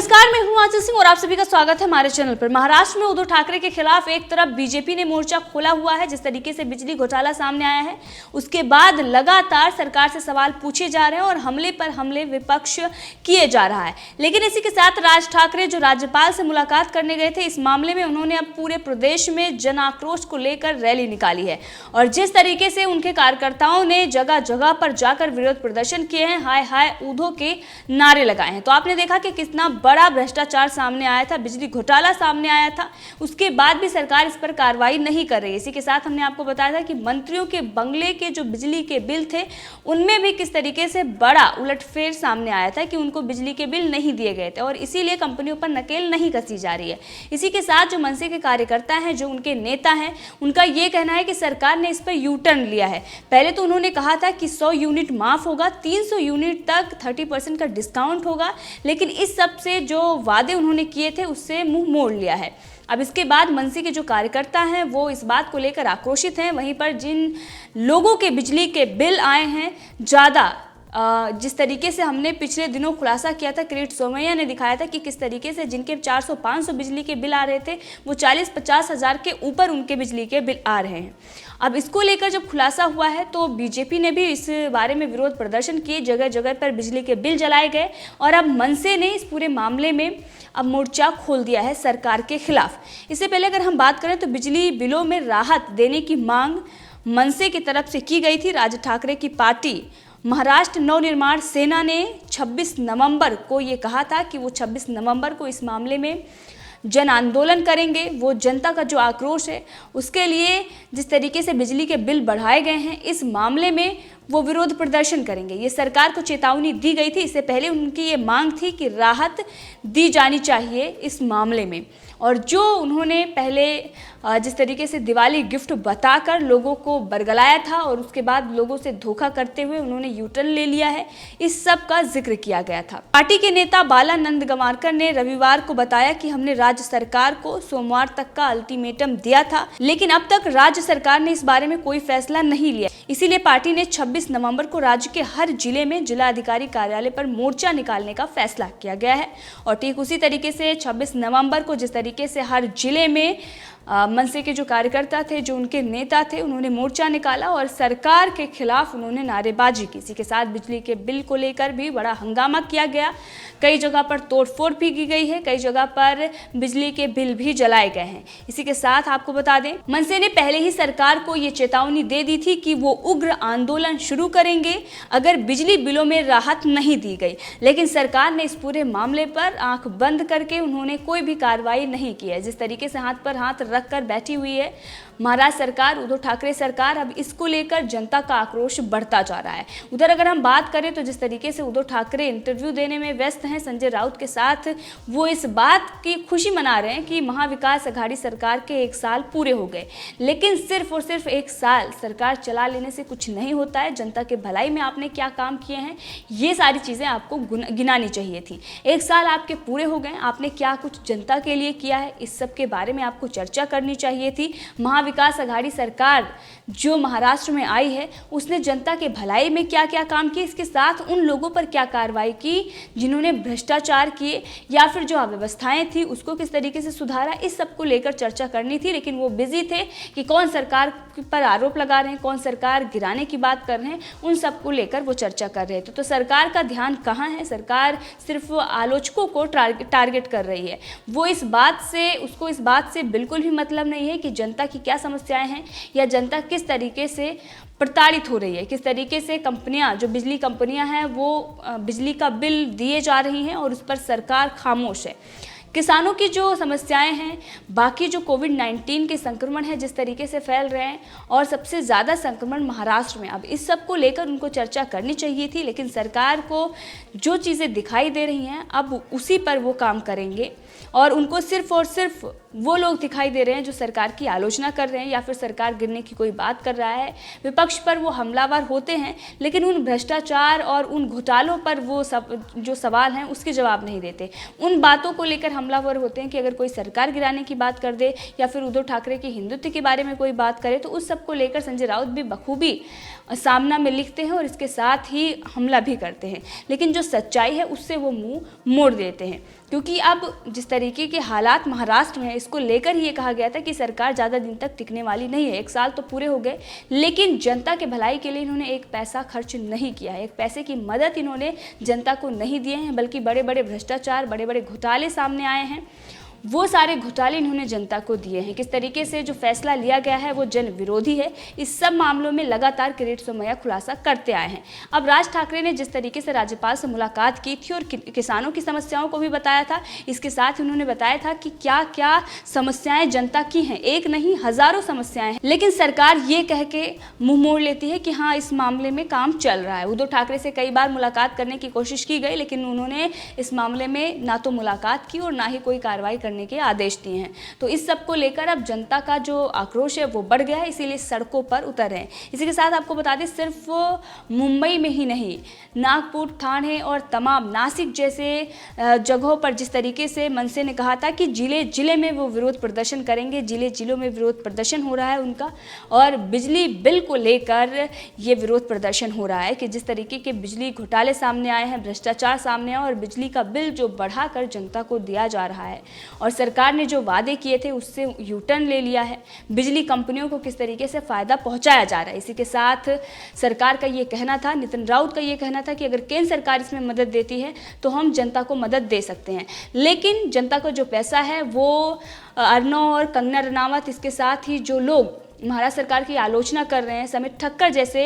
नमस्कार, मैं हूं आंचल सिंह और आप सभी का स्वागत है हमारे चैनल पर। महाराष्ट्र में उद्धव ठाकरे के खिलाफ एक तरफ बीजेपी ने मोर्चा खोला हुआ है। जिस तरीके से बिजली घोटाला सामने आया है, उसके बाद लगातार सरकार से सवाल पूछे जा रहे हैं और हमले पर हमले विपक्ष किए जा रहा है। लेकिन इसी के साथ राज ठाकरे जो राज्यपाल से मुलाकात करने गए थे, इस मामले में उन्होंने अब पूरे प्रदेश में जन आक्रोश को लेकर रैली निकाली है और जिस तरीके से उनके कार्यकर्ताओं ने जगह जगह पर जाकर विरोध प्रदर्शन किए हैं, हाय हाय उद्धव के नारे लगाए हैं, तो आपने देखा कि कितना बड़ा भ्रष्टाचार सामने आया था, बिजली घोटाला सामने आया था। उसके बाद भी सरकार इस पर कार्रवाई नहीं कर रही। इसी के साथ हमने आपको बताया था कि मंत्रियों के बंगले के जो बिजली के बिल थे, उनमें भी किस तरीके से बड़ा उलटफेर सामने आया था कि उनको बिजली के बिल नहीं दिए गए थे और इसीलिए कंपनियों पर नकेल नहीं कसी जा रही है। इसी के साथ जो मनसे के कार्यकर्ता हैं, जो उनके नेता हैं, उनका ये कहना है कि सरकार ने इस पर यू टर्न लिया है। पहले तो उन्होंने कहा था कि 100 यूनिट माफ होगा, 300 यूनिट तक 30% का डिस्काउंट होगा, लेकिन इस सब से जो वादे उन्होंने किए थे उससे मुंह मोड़ लिया है। अब इसके बाद मनसे के जो कार्यकर्ता हैं वो इस बात को लेकर आक्रोशित हैं। वहीं पर जिन लोगों के बिजली के बिल आए हैं ज़्यादा, जिस तरीके से हमने पिछले दिनों खुलासा किया था, किरीट सोमैया ने दिखाया था कि किस तरीके से जिनके 400-500 बिजली के बिल आ रहे थे, वो 40-50 हज़ार के ऊपर उनके बिजली के बिल आ रहे हैं। अब इसको लेकर जब खुलासा हुआ है तो बीजेपी ने भी इस बारे में विरोध प्रदर्शन किए, जगह जगह पर बिजली के बिल जलाए गए और अब मनसे ने इस पूरे मामले में अब मोर्चा खोल दिया है सरकार के खिलाफ। इससे पहले अगर हम बात करें तो बिजली बिलों में राहत देने की मांग मनसे की तरफ से की गई थी। राज ठाकरे की पार्टी महाराष्ट्र नवनिर्माण सेना ने 26 नवंबर को ये कहा था कि वो 26 नवंबर को इस मामले में जन आंदोलन करेंगे। वो जनता का जो आक्रोश है उसके लिए जिस तरीके से बिजली के बिल बढ़ाए गए हैं, इस मामले में वो विरोध प्रदर्शन करेंगे। ये सरकार को चेतावनी दी गई थी। इससे पहले उनकी ये मांग थी कि राहत दी जानी चाहिए इस मामले में। और जो उन्होंने पहले जिस तरीके से दिवाली गिफ्ट बताकर लोगों को बरगलाया था और उसके बाद लोगों से धोखा करते हुए उन्होंने यूटर्न ले लिया है, इस सब का जिक्र किया गया था। पार्टी के नेता बालानंद गवारकर ने रविवार को बताया कि हमने राज्य सरकार को सोमवार तक का अल्टीमेटम दिया था, लेकिन अब तक राज्य सरकार ने इस बारे में कोई फैसला नहीं लिया। इसीलिए पार्टी ने 26 नवंबर को राज्य के हर जिले में जिला अधिकारी कार्यालय पर मोर्चा निकालने का फैसला किया गया है। और ठीक उसी तरीके से 26 नवंबर को जिस तरीके से हर जिले में मनसे के जो कार्यकर्ता थे, जो उनके नेता थे, उन्होंने मोर्चा निकाला और सरकार के खिलाफ उन्होंने नारेबाजी की। इसी के साथ बिजली के बिल को लेकर भी बड़ा हंगामा किया गया। कई जगह पर तोड़फोड़ भी की गई है, कई जगह पर बिजली के बिल भी जलाए गए हैं। इसी के साथ आपको बता दें, मनसे ने पहले ही सरकार को ये चेतावनी दे दी थी कि वो उग्र आंदोलन शुरू करेंगे अगर बिजली बिलों में राहत नहीं दी गई। लेकिन सरकार ने इस पूरे मामले पर आंख बंद करके उन्होंने कोई भी कार्रवाई नहीं की है। जिस तरीके से हाथ पर हाथ रख कर बैठी हुई है महाराष्ट्र सरकार, उद्धव ठाकरे सरकार, अब इसको लेकर जनता का आक्रोश बढ़ता जा रहा है। उधर अगर हम बात करें तो जिस तरीके से उद्धव ठाकरे इंटरव्यू देने में व्यस्त हैं संजय राउत के साथ, वो इस बात की खुशी मना रहे हैं कि महाविकास अघाड़ी सरकार के 1 साल पूरे हो गए। लेकिन सिर्फ और सिर्फ 1 साल सरकार चला लेने से कुछ नहीं होता है। जनता के भलाई में आपने क्या काम किए हैं, ये सारी चीज़ें आपको गिनानी चाहिए थी। 1 साल आपके पूरे हो गए, आपने क्या कुछ जनता के लिए किया है, इस सब के बारे में आपको चर्चा करनी चाहिए थी। महाविकास अघाड़ी सरकार जो महाराष्ट्र में आई है, उसने जनता के भलाई में क्या क्या काम किए, इसके साथ उन लोगों पर क्या कार्रवाई की जिन्होंने भ्रष्टाचार किए या फिर जो अव्यवस्थाएं थी उसको किस तरीके से सुधारा, इस सब को लेकर चर्चा करनी थी। लेकिन वो बिजी थे कि कौन सरकार पर आरोप लगा रहे हैं, कौन सरकार गिराने की बात कर रहे हैं, उन सब को लेकर वो चर्चा कर रहे थे। तो सरकार का ध्यान कहाँ है? सरकार सिर्फ आलोचकों को टारगेट कर रही है। वो उसको इस बात से बिल्कुल भी मतलब नहीं है कि जनता की क्या समस्याएं हैं या जनता किस तरीके से प्रताड़ित हो रही है, किस तरीके से कंपनियां, जो बिजली कंपनियां हैं, वो बिजली का बिल दिए जा रही हैं और उस पर सरकार खामोश है। किसानों की जो समस्याएं हैं, बाकी जो कोविड-19 के संक्रमण है जिस तरीके से फैल रहे हैं और सबसे ज़्यादा संक्रमण महाराष्ट्र में, अब इस सब को लेकर उनको चर्चा करनी चाहिए थी। लेकिन सरकार को जो चीज़ें दिखाई दे रही हैं अब उसी पर वो काम करेंगे और उनको सिर्फ और सिर्फ वो लोग दिखाई दे रहे हैं जो सरकार की आलोचना कर रहे हैं या फिर सरकार गिरने की कोई बात कर रहा है। विपक्ष पर वो हमलावर होते हैं, लेकिन उन भ्रष्टाचार और उन घोटालों पर वो जो सवाल हैं उसके जवाब नहीं देते। उन बातों को लेकर हमलावर होते हैं कि अगर कोई सरकार गिराने की बात कर दे या फिर उद्धव ठाकरे के हिंदुत्व के बारे में कोई बात करे तो उस सब को लेकर संजय राउत भी बखूबी सामना में लिखते हैं और इसके साथ ही हमला भी करते हैं। लेकिन जो सच्चाई है उससे वो मुंह मोड़ देते हैं। क्योंकि अब जिस तरीके के हालात महाराष्ट्र में है, इसको लेकर ही ये कहा गया था कि सरकार ज़्यादा दिन तक टिकने वाली नहीं है। 1 साल तो पूरे हो गए, लेकिन जनता के भलाई के लिए इन्होंने एक पैसा खर्च नहीं किया है, एक पैसे की मदद इन्होंने जनता को नहीं दिए हैं, बल्कि बड़े बड़े भ्रष्टाचार, बड़े बड़े घोटाले सामने आए हैं, वो सारे घोटाले इन्होंने जनता को दिए हैं। किस तरीके से जो फैसला लिया गया है वो जन विरोधी है। इस सब मामलों में लगातार किरीट सोमैया खुलासा करते आए हैं। अब राज ठाकरे ने जिस तरीके से राज्यपाल से मुलाकात की थी और किसानों की समस्याओं को भी बताया था, इसके साथ ही उन्होंने बताया था कि क्या क्या समस्याएं जनता की हैं। एक नहीं, हजारों समस्याएं हैं, लेकिन सरकार ये कह के मुंह मोड़ लेती है कि हाँ, इस मामले में काम चल रहा है। उद्धव ठाकरे से कई बार मुलाकात करने की कोशिश की गई, लेकिन उन्होंने इस मामले में ना तो मुलाकात की और ना ही कोई कार्रवाई करने के आदेश दिए हैं। तो इस सब को लेकर अब जनता का जो आक्रोश है वो बढ़ गया है, इसीलिए सड़कों पर उतर हैं। इसी के साथ आपको बता दें, सिर्फ मुंबई में ही नहीं, नागपुर, ठाणे और तमाम नासिक जैसे जगहों पर जिस तरीके से मनसे ने कहा था कि जिले जिले में वो विरोध प्रदर्शन करेंगे, जिले जिलों में विरोध प्रदर्शन हो रहा है उनका, और बिजली बिल को लेकर ये विरोध प्रदर्शन हो रहा है कि जिस तरीके के बिजली घोटाले सामने आए हैं, भ्रष्टाचार सामने आए और बिजली का बिल जो बढ़ाकर जनता को दिया जा रहा है, और सरकार ने जो वादे किए थे उससे यू टर्न ले लिया है। बिजली कंपनियों को किस तरीके से फ़ायदा पहुंचाया जा रहा है। इसी के साथ सरकार का ये कहना था, नितिन राउत का ये कहना था कि अगर केंद्र सरकार इसमें मदद देती है तो हम जनता को मदद दे सकते हैं, लेकिन जनता को जो पैसा है वो अर्नव और कंगना रनावत, इसके साथ ही जो लोग महाराष्ट्र सरकार की आलोचना कर रहे हैं, समित ठक्कर जैसे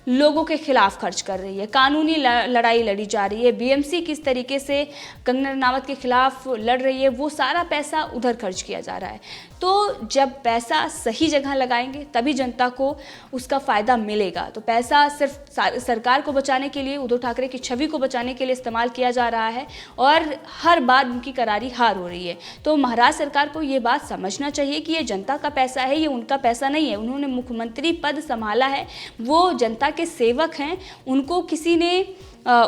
लोगों के खिलाफ खर्च कर रही है। कानूनी लड़ाई लड़ी जा रही है। बीएमसी किस तरीके से कंगना रनावत के खिलाफ लड़ रही है, वो सारा पैसा उधर खर्च किया जा रहा है। तो जब पैसा सही जगह लगाएंगे तभी जनता को उसका फ़ायदा मिलेगा। तो पैसा सिर्फ सरकार को बचाने के लिए, उद्धव ठाकरे की छवि को बचाने के लिए इस्तेमाल किया जा रहा है और हर बार उनकी करारी हार हो रही है। तो महाराष्ट्र सरकार को ये बात समझना चाहिए कि ये जनता का पैसा है, ये उनका पैसा नहीं है। उन्होंने मुख्यमंत्री पद संभाला है, वो जनता के सेवक हैं, उनको किसी ने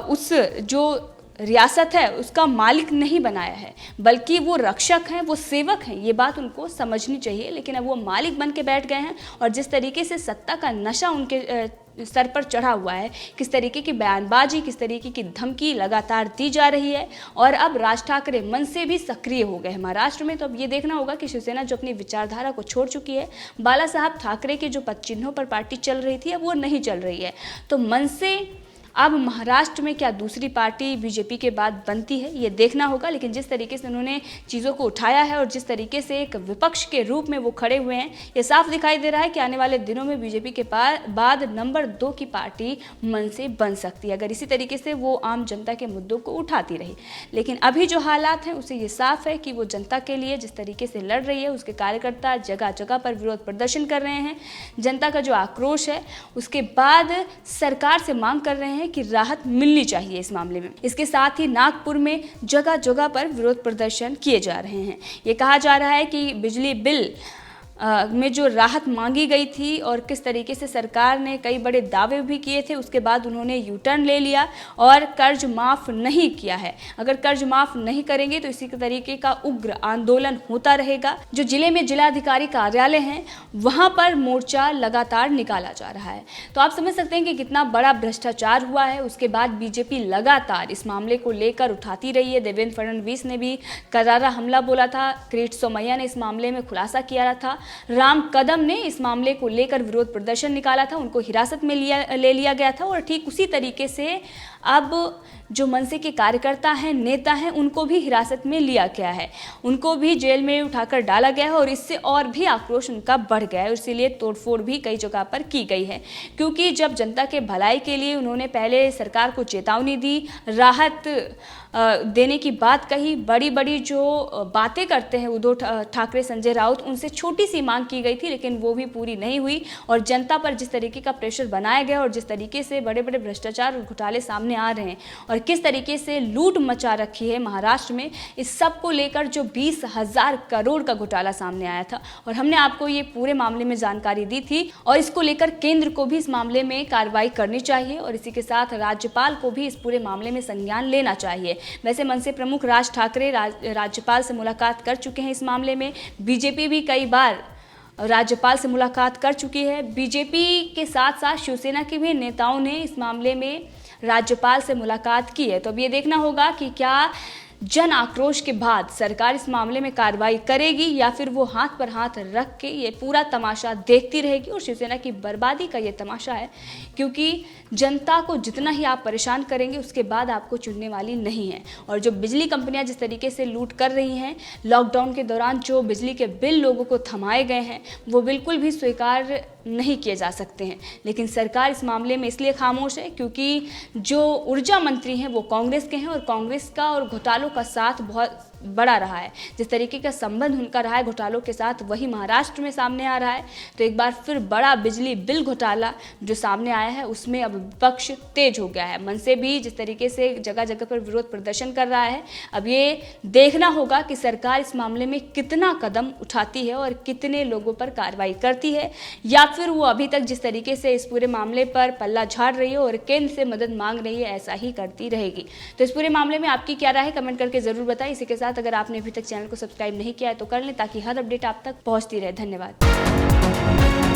उस जो रियासत है उसका मालिक नहीं बनाया है, बल्कि वो रक्षक हैं, वो सेवक हैं। ये बात उनको समझनी चाहिए, लेकिन अब वो मालिक बन के बैठ गए हैं और जिस तरीके से सत्ता का नशा उनके सर पर चढ़ा हुआ है, किस तरीके की बयानबाजी, किस तरीके की धमकी लगातार दी जा रही है। और अब राज ठाकरे मन से भी सक्रिय हो गए हैं महाराष्ट्र में। तो अब ये देखना होगा कि शिवसेना जो अपनी विचारधारा को छोड़ चुकी है, बाला साहब ठाकरे के जो पद चिन्हों पर पार्टी चल रही थी, अब वो नहीं चल रही है। तो मन से अब महाराष्ट्र में क्या दूसरी पार्टी बीजेपी के बाद बनती है, ये देखना होगा। लेकिन जिस तरीके से उन्होंने चीज़ों को उठाया है और जिस तरीके से एक विपक्ष के रूप में वो खड़े हुए हैं, ये साफ दिखाई दे रहा है कि आने वाले दिनों में बीजेपी के बाद नंबर 2 की पार्टी मन से बन सकती है, अगर इसी तरीके से वो आम जनता के मुद्दों को उठाती रही। लेकिन अभी जो हालात हैं उससे ये साफ है कि वो जनता के लिए जिस तरीके से लड़ रही है, उसके कार्यकर्ता जगह जगह पर विरोध प्रदर्शन कर रहे हैं। जनता का जो आक्रोश है उसके बाद सरकार से मांग कर रहे हैं कि राहत मिलनी चाहिए इस मामले में। इसके साथ ही नागपुर में जगह जगह पर विरोध प्रदर्शन किए जा रहे हैं। ये कहा जा रहा है कि बिजली बिल में जो राहत मांगी गई थी और किस तरीके से सरकार ने कई बड़े दावे भी किए थे, उसके बाद उन्होंने यू टर्न ले लिया और कर्ज माफ़ नहीं किया है। अगर कर्ज माफ़ नहीं करेंगे तो इसी तरीके का उग्र आंदोलन होता रहेगा। जो जिले में जिलाधिकारी कार्यालय हैं वहाँ पर मोर्चा लगातार निकाला जा रहा है। तो आप समझ सकते हैं कि कितना बड़ा भ्रष्टाचार हुआ है। उसके बाद बीजेपी लगातार इस मामले को लेकर उठाती रही है। देवेंद्र फडणवीस ने भी करारा हमला बोला था, किरीट सोमैया ने इस मामले में खुलासा किया था, राम कदम ने इस मामले को लेकर विरोध प्रदर्शन निकाला था, उनको हिरासत में ले लिया गया था। और ठीक उसी तरीके से अब जो मनसे के कार्यकर्ता हैं, नेता हैं, उनको भी हिरासत में लिया गया है, उनको भी जेल में उठाकर डाला गया है और इससे और भी आक्रोश उनका बढ़ गया है। इसीलिए तोड़फोड़ भी कई जगह पर की गई है, क्योंकि जब जनता के भलाई के लिए उन्होंने पहले सरकार को चेतावनी दी, राहत देने की बात कही, बड़ी बड़ी जो बातें करते हैं उद्धव ठाकरे, संजय राउत, उनसे छोटी सी मांग की गई थी, लेकिन वो भी पूरी नहीं हुई। और जनता पर जिस तरीके का प्रेशर बनाया गया और जिस तरीके से बड़े बड़े भ्रष्टाचार और घोटाले सामने आ रहे हैं और किस तरीके से लूट मचा रखी है महाराष्ट्र में, इस सब को लेकर जो 20,000 करोड़ का घोटाला सामने आया था और हमने आपको ये पूरे मामले में जानकारी दी थी और इसको लेकर केंद्र को भी इस मामले में कार्रवाई करनी चाहिए और इसी के साथ राज्यपाल को भी इस पूरे मामले में संज्ञान लेना चाहिए। वैसे मनसे प्रमुख राज ठाकरे राज्यपाल से मुलाकात कर चुके हैं इस मामले में। बीजेपी भी कई बार राज्यपाल से मुलाकात कर चुकी है। बीजेपी के साथ साथ शिवसेना के भी नेताओं ने इस मामले में राज्यपाल से मुलाकात की है। तो अब ये देखना होगा कि क्या जन आक्रोश के बाद सरकार इस मामले में कार्रवाई करेगी या फिर वो हाथ पर हाथ रख के ये पूरा तमाशा देखती रहेगी। और शिवसेना की बर्बादी का ये तमाशा है, क्योंकि जनता को जितना ही आप परेशान करेंगे उसके बाद आपको चुनने वाली नहीं है। और जो बिजली कंपनियां जिस तरीके से लूट कर रही हैं, लॉकडाउन के दौरान जो बिजली के बिल लोगों को थमाए गए हैं, वो बिल्कुल भी स्वीकार नहीं किए जा सकते हैं। लेकिन सरकार इस मामले में इसलिए खामोश है क्योंकि जो ऊर्जा मंत्री हैं वो कांग्रेस के हैं और कांग्रेस का और घोटालों का साथ बहुत बड़ा रहा है। जिस तरीके का संबंध उनका रहा है घोटालों के साथ, वही महाराष्ट्र में सामने आ रहा है। तो एक बार फिर बड़ा बिजली बिल घोटाला जो सामने आया है उसमें अब विपक्ष तेज हो गया है। मन से भी जिस तरीके से जगह जगह पर विरोध प्रदर्शन कर रहा है। अब ये देखना होगा कि सरकार इस मामले में कितना कदम उठाती है और कितने लोगों पर कार्रवाई करती है, या फिर वो अभी तक जिस तरीके से इस पूरे मामले पर पल्ला झाड़ रही है और केंद्र से मदद मांग रही है ऐसा ही करती रहेगी। तो इस पूरे मामले में आपकी क्या राय है, कमेंट करके जरूर बताएं। इसी के साथ अगर आपने अभी तक चैनल को सब्सक्राइब नहीं किया है तो कर लें ताकि हर अपडेट आप तक पहुंचती रहे। धन्यवाद।